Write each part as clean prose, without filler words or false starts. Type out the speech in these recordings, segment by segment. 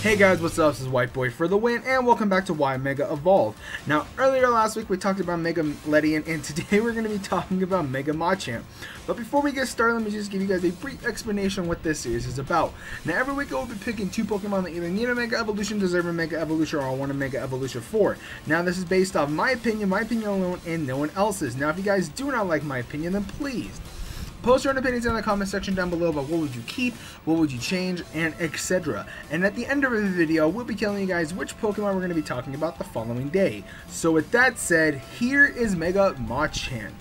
Hey guys, what's up? This is White Boy for the win, and welcome back to Why Mega Evolve. Now, earlier last week we talked about Mega Ledian, and today we're going to be talking about Mega Machamp. But before we get started, let me just give you guys a brief explanation on what this series is about. Now, every week we'll be picking two Pokemon that either need a Mega Evolution, deserve a Mega Evolution, or want a Mega Evolution for. Now, this is based off my opinion alone, and no one else's. Now, if you guys do not like my opinion, then please post your own opinions in the comment section down below about what would you keep, what would you change, and etc. And at the end of the video, we'll be telling you guys which Pokemon we're going to be talking about the following day. So with that said, here is Mega Machamp.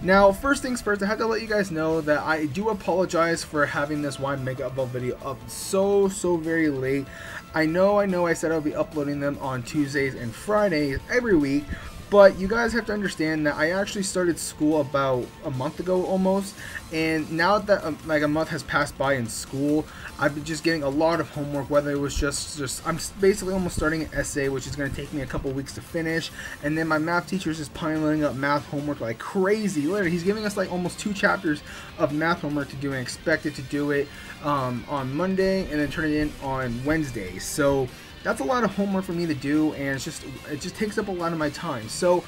Now, first things first, I have to let you guys know that I do apologize for having this Why Mega Evolve video up so very late. I know I said I'll be uploading them on Tuesdays and Fridays every week, but you guys have to understand that I actually started school about a month ago almost, and now that like a month has passed by in school, I've been just getting a lot of homework, whether it was just I'm basically almost starting an essay, which is going to take me a couple weeks to finish, and then my math teacher is just piling up math homework like crazy. Literally, he's giving us like almost 2 chapters of math homework to do, and expected to do it on Monday and then turn it in on Wednesday. So that's a lot of homework for me to do, and it just takes up a lot of my time. So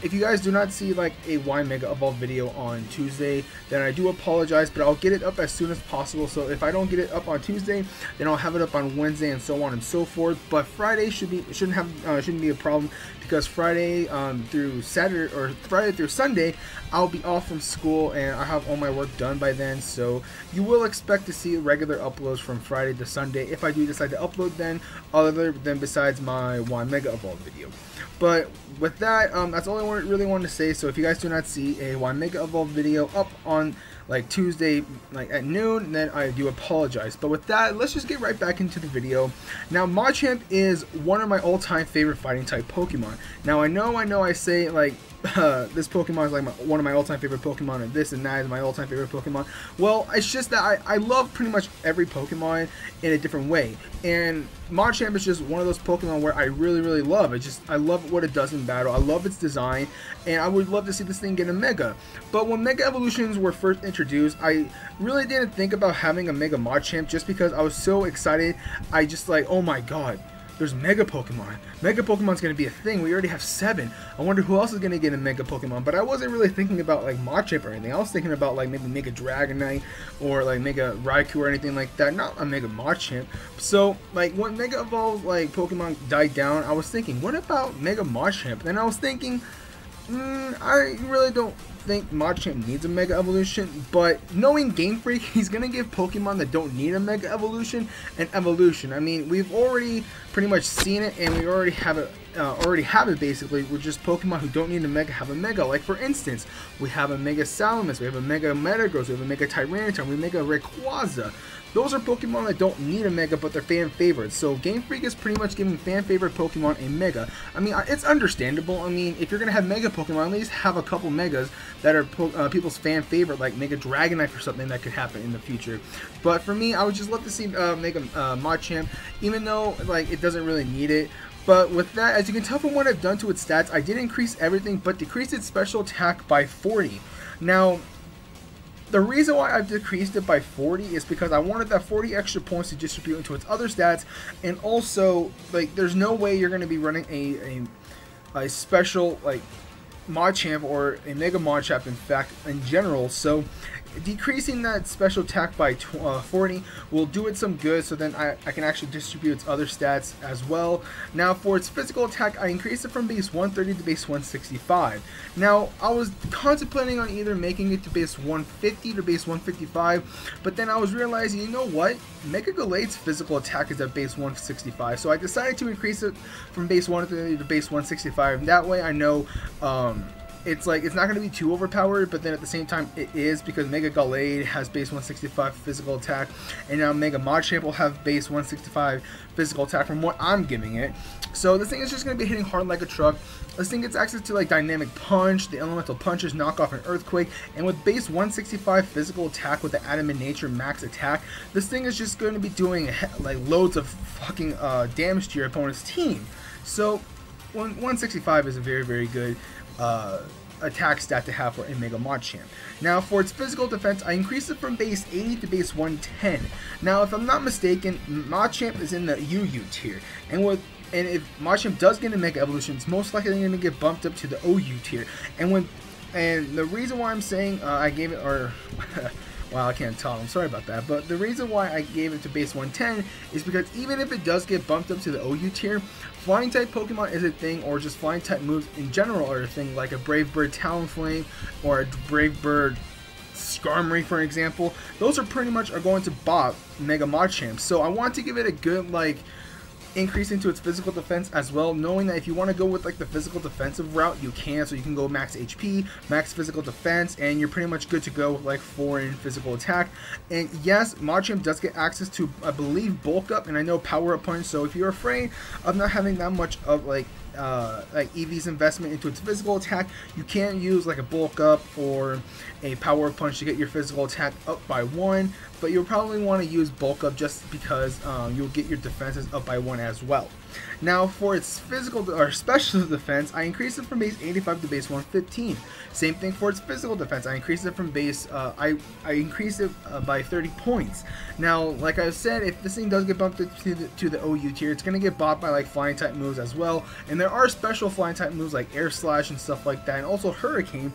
if you guys do not see like a Why Mega Evolve video on Tuesday, then I do apologize, but I'll get it up as soon as possible. So if I don't get it up on Tuesday, then I'll have it up on Wednesday and so on and so forth. But Friday shouldn't be a problem, because Friday through Saturday, or Friday through Sunday, I'll be off from school and I have all my work done by then. So you will expect to see regular uploads from Friday to Sunday if I do decide to upload then, other than besides my Why Mega Evolve video. But with that, that's all I really wanted to say. So if you guys do not see a Why Mega Evolve video up on like Tuesday like at noon, then I do apologize. But with that, let's just get right back into the video. Now, Machamp is one of my all-time favorite fighting type Pokemon. Now I know I say like this Pokemon is like one of my all-time favorite Pokemon, and this and that is my all-time favorite Pokemon. Well, it's just that I love pretty much every Pokemon in a different way, and Machamp is just one of those Pokemon where I really love. I love what it does in battle. I love its design, and I would love to see this thing get a Mega. But when Mega Evolutions were first introduced, I really didn't think about having a Mega Machamp, just because I was so excited. I just like, oh my god, there's Mega Pokemon. Mega Pokemon's going to be a thing. We already have 7. I wonder who else is going to get a Mega Pokemon. But I wasn't really thinking about like Machamp or anything. I was thinking about like maybe Mega Dragonite or like Mega Raikou or anything like that. Not a Mega Machamp. So like when Mega Evolve like Pokemon died down, I was thinking, what about Mega Machamp? Then I was thinking, I really don't think Machamp needs a Mega Evolution, but knowing Game Freak, he's gonna give Pokemon that don't need a Mega Evolution an evolution. I mean, we've already pretty much seen it, and we already have it basically. We're just Pokemon who don't need a Mega have a Mega. Like for instance, we have a Mega Salamis, we have a Mega Metagross, we have a Mega Tyranitar, we have a Mega Rayquaza. Those are Pokemon that don't need a Mega, but they're fan favorites. So Game Freak is pretty much giving fan favorite Pokemon a Mega. I mean, it's understandable. I mean, if you're gonna have Mega Pokemon, at least have a couple Megas that are people's fan favorite, like Mega Dragonite or something that could happen in the future. But for me, I would just love to see Mega Machamp, even though like it doesn't really need it. But with that, as you can tell from what I've done to its stats, I did increase everything, but decreased its special attack by 40. Now, the reason why I've decreased it by 40 is because I wanted that 40 extra points to distribute into its other stats, and also like there's no way you're going to be running a special like Machamp or a Mega Machamp in fact in general. So decreasing that special attack by 40 will do it some good, so then I can actually distribute its other stats as well. Now for its physical attack, I increased it from base 130 to base 165. Now I was contemplating on either making it to base 150 to base 155, but then I was realizing, you know what, Mega Gallade's physical attack is at base 165, so I decided to increase it from base 130 to base 165, and that way I know it's like it's not going to be too overpowered, but then at the same time it is, because Mega Gallade has base 165 physical attack, and now Mega Machamp will have base 165 physical attack from what I'm giving it. So this thing is just going to be hitting hard like a truck. This thing gets access to like Dynamic Punch, the Elemental Punches, Knockoff, and Earthquake, and with base 165 physical attack with the Adamant Nature max attack, this thing is just going to be doing like loads of fucking damage to your opponent's team. So 165 is a very good attack stat to have for a Mega Machamp. Now for its physical defense, I increased it from base 80 to base 110. Now if I'm not mistaken, Machamp is in the UU tier, and if Machamp does get a Mega Evolution, it's most likely going to get bumped up to the OU tier. And the reason why I'm saying I gave it, or wow, I can't talk, I'm sorry about that, but the reason why I gave it to base 110 is because even if it does get bumped up to the OU tier, flying type Pokemon is a thing, or just flying type moves in general are a thing, like a Brave Bird Talonflame or a Brave Bird Skarmory, for example. Those are pretty much going to bop Mega Machamp. So I want to give it a good increase into its physical defense as well, knowing that if you want to go with the physical defensive route, you can. So you can go max HP, max physical defense, and you're pretty much good to go with 4 in physical attack. And yes, Machamp does get access to, I believe, bulk up, and I know power up punch. So if you're afraid of not having that much of Eevee's investment into its physical attack, you can use a bulk up or a power up punch to get your physical attack up by 1, but you'll probably want to use bulk up just because you'll get your defenses up by 1 as well. Now for its physical or special defense, I increased it from base 85 to base 115. Same thing for its physical defense. I increased it from base I increased it by 30 points. Now, like I said, if this thing does get bumped to the OU tier, it's gonna get bought by flying type moves as well. And there are special flying type moves like Air Slash and stuff like that, and also Hurricane.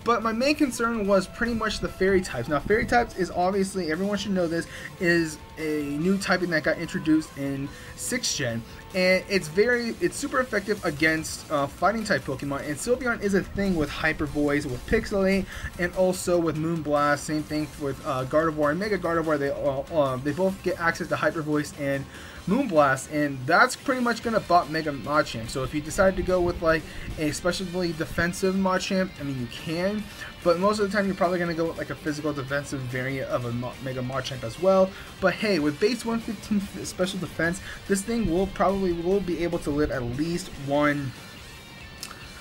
But my main concern was pretty much the fairy types. Now fairy types is obviously, everyone should know this, is a new typing that got introduced in 6th gen, and it's super effective against fighting type Pokemon. And Sylveon is a thing with Hyper Voice, with Pixelate, and also with Moonblast. Same thing with Gardevoir and Mega Gardevoir. They both get access to Hyper Voice and Moonblast, and that's pretty much gonna bop Mega Machamp. So if you decide to go with a specially defensive Machamp, I mean, you can, but most of the time you're probably gonna go with a physical defensive variant of a Mega Machamp as well. But hey, with base 115 special defense, this thing will be able to live at least one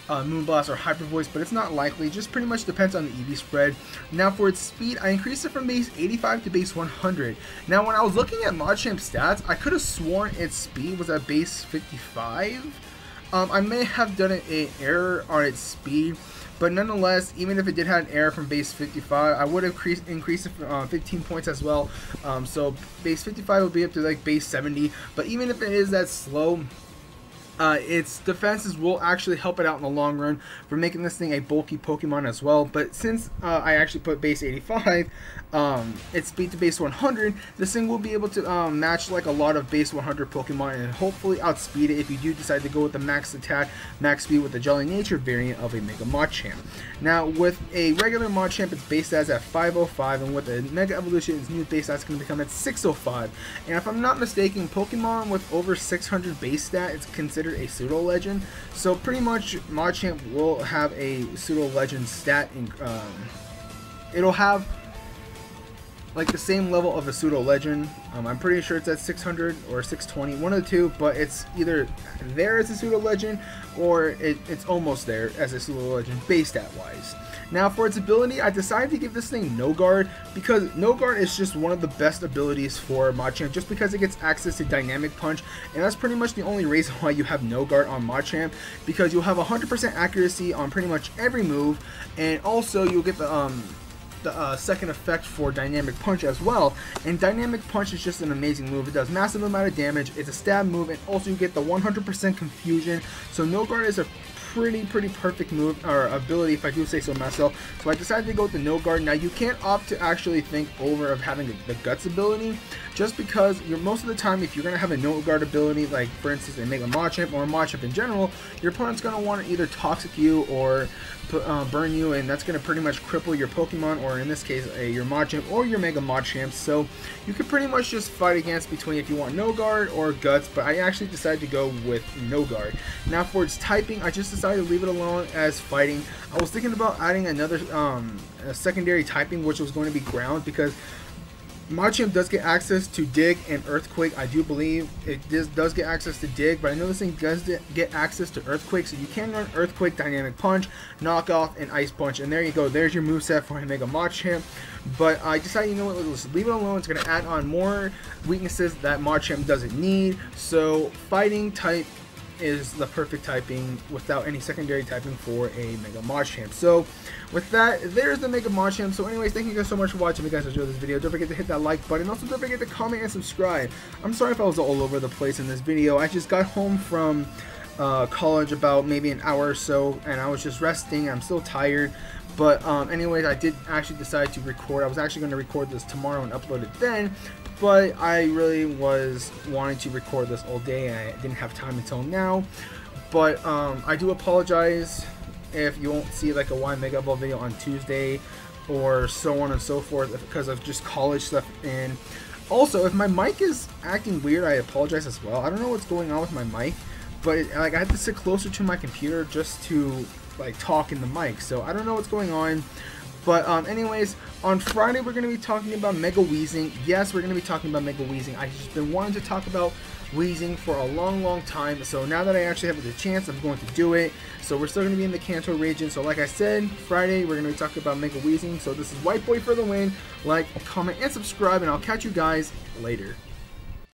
Moonblast or Hyper Voice, but it's not likely. Just pretty much depends on the Eevee spread. Now for its speed, I increased it from base 85 to base 100. Now when I was looking at Machamp's stats, I could have sworn its speed was at base 55. I may have done an error on its speed, but nonetheless, even if it did have an error from base 55, I would have increased it 15 points as well. So base 55 would be up to base 70, but even if it is that slow, its defenses will actually help it out in the long run for making this thing a bulky Pokemon as well. But since I actually put base 85, its speed to base 100, this thing will be able to match a lot of base 100 Pokemon and hopefully outspeed it if you do decide to go with the max attack, max speed with the Jelly Nature variant of a Mega Machamp. Now with a regular Machamp, its base stats at 505, and with a Mega Evolution, its new base stats going to become at 605. And if I'm not mistaken, Pokemon with over 600 base stat, it's considered a pseudo legend. So pretty much Machamp will have a pseudo legend stat in, it'll have the same level of a pseudo legend. I'm pretty sure it's at 600 or 620, one of the two, but it's either there as a pseudo legend or it's almost there as a pseudo legend base stat wise. Now for its ability, I decided to give this thing No Guard, because No Guard is just one of the best abilities for Machamp, just because it gets access to Dynamic Punch, and that's pretty much the only reason why you have No Guard on Machamp, because you'll have 100% accuracy on pretty much every move, and also you'll get the second effect for Dynamic Punch as well. And Dynamic Punch is just an amazing move. It does massive amount of damage, it's a stab move, and also you get the 100% confusion. So No Guard is a pretty perfect move or ability, if I do say so myself. So I decided to go with the No Guard. Now you can't opt to actually think over of having the Guts ability, just because most of the time if you're going to have a No Guard ability, like for instance a Mega Machamp or a Machamp in general, your opponent's going to want to either Toxic you or burn you, and that's going to pretty much cripple your Pokemon, or in this case your Machamp or your Mega Machamp. So you could pretty much just fight against between if you want No Guard or Guts, but I actually decided to go with No Guard. Now for its typing, I just decided to leave it alone as fighting. I was thinking about adding another a secondary typing, which was going to be Ground, because Machamp does get access to Dig and Earthquake. I do believe it does get access to Dig, but I know this thing does get access to Earthquake, so you can run Earthquake, Dynamic Punch, Knock Off, and Ice Punch, and there you go. There's your moveset for a Mega Machamp. But I decided, you know what, let's leave it alone. It's going to add on more weaknesses that Machamp doesn't need. So fighting type is the perfect typing without any secondary typing for a Mega Machamp. So with that, there's the Mega Machamp. So anyways, thank you guys so much for watching. If you guys enjoyed this video, don't forget to hit that like button. Also, don't forget to comment and subscribe. I'm sorry if I was all over the place in this video. I just got home from college about maybe an hour or so, and I was just resting. I'm still tired. But anyways, I did actually decide to record. I was actually going to record this tomorrow and upload it then, but I really was wanting to record this all day and I didn't have time until now. But I do apologize if you won't see like a Y Mega Evolve video on Tuesday or so on and so forth because of just college stuff. And also, if my mic is acting weird, I apologize as well. I don't know what's going on with my mic, but like I have to sit closer to my computer just to like talk in the mic, so I don't know what's going on. But anyways, on Friday we're going to be talking about Mega Weezing. Yes, we're going to be talking about Mega Weezing. I've just been wanting to talk about Weezing for a long time, so now that I actually have the chance, I'm going to do it. So we're still going to be in the Kanto region. So like I said, Friday we're going to be talking about Mega Weezing. So this is White Boy for the win. Like, comment, and subscribe, and I'll catch you guys later.